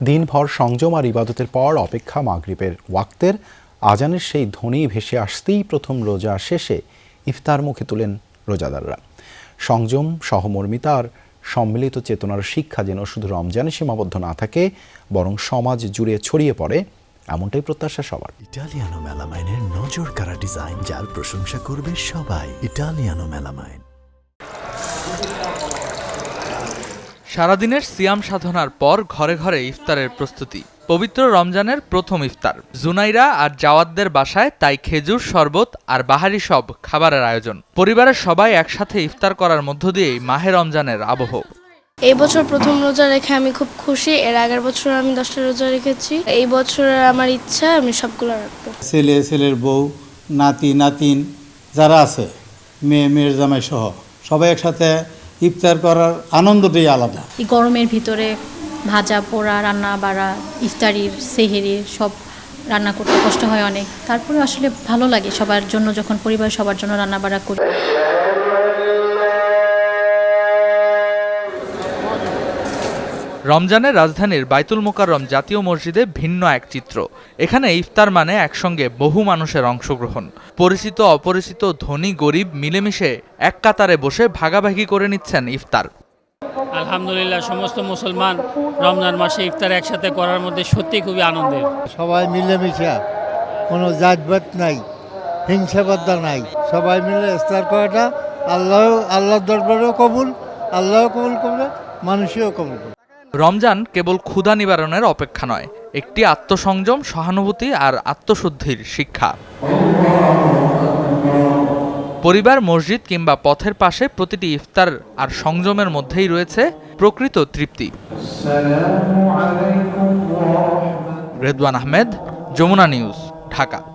দিনভর সংযম আর ইবাদতের পর অপেক্ষা মাগরিবের ওয়াক্তের আজানের সেই ধ্বনি ভেসে আসতেই প্রথম রোজা শেষে ইফতার মুখে তুলেন রোজাদাররা। সংযম, সহমর্মিতা আর সম্মিলিত চেতনার শিক্ষা যেন শুধু রমজানে সীমাবদ্ধ না থাকে, বরং সমাজ জুড়ে ছড়িয়ে পড়ে, এমনটাই প্রত্যাশা সবার। ইটালিয়ানো মেলামাইনের নজর কাড়া ডিজাইন, যার প্রশংসা করবে সবাই। Italiano melamine. সারাদিনের সিয়াম সাধনার পর ঘরে ঘরে ইফতারের প্রস্তুতি। পবিত্র রমজানের প্রথম ইফতার জুনাইরা আর জাওয়াতদের বাসায়, তাই খেজুর, শরবত আর বাহারি সব খাবারের আয়োজন। পরিবারের সবাই একসাথে ইফতার করার মধ্য দিয়েই মাহে রমজানের আবহ। এই বছর প্রথম রোজা রেখে আমি খুব খুশি। এর আগের বছর আমি 10টা রোজা রেখেছি। এই বছরের আমার ইচ্ছা আমি সবগুলো রাখবো। ছেলের বউ, নাতিন যারা আছে, মেয়ের জামাই সহ সবাই একসাথে ইফতার করার আনন্দটাই আলাদা। এই গরমের ভিতরে ভাজা পোড়া, রান্না বাড়া, ইফতারির, সেহেরির সব রান্না করতে কষ্ট হয় অনেক। তারপরে আসলে ভালো লাগে সবার জন্য, যখন পরিবার সবার জন্য রান্না বাড়া করি। রমজানের রাজধানীর বাইতুল মোকাররম জাতীয় মসজিদে ভিন্ন এক চিত্র। এখানে ইফতার মানে একসঙ্গে বহু মানুষের অংশগ্রহণ। পরিচিত অপরিচিত, ধনী গরিব মিলেমিশে এক কাতারে বসে ভাগাভাগি করে নিচ্ছেন ইফতার। আলহামদুলিল্লাহ, সমস্ত মুসলমান রমজান মাসে ইফতার একসাথে করার মধ্যে সত্যি খুবই আনন্দের। সবাই মিলেমিশে, কোনো জাতপাত নাই, হিংসাবাদা নাই, সবাই মিলে ইফতার করাটা আল্লাহর দরবারেও কবুল, আল্লাহও কবুল করবে, মানুষও কবুল করবে। রমজান কেবল ক্ষুধা নিবারণের অপেক্ষা নয়, একটি আত্মসংযম, সহানুভূতি আর আত্মশুদ্ধির শিক্ষা। পরিবার, মসজিদ কিংবা পথের পাশে প্রতিটি ইফতার আর সংযমের মধ্যেই রয়েছে প্রকৃত তৃপ্তি। রেদওয়ান আহমেদ, যমুনা নিউজ, ঢাকা।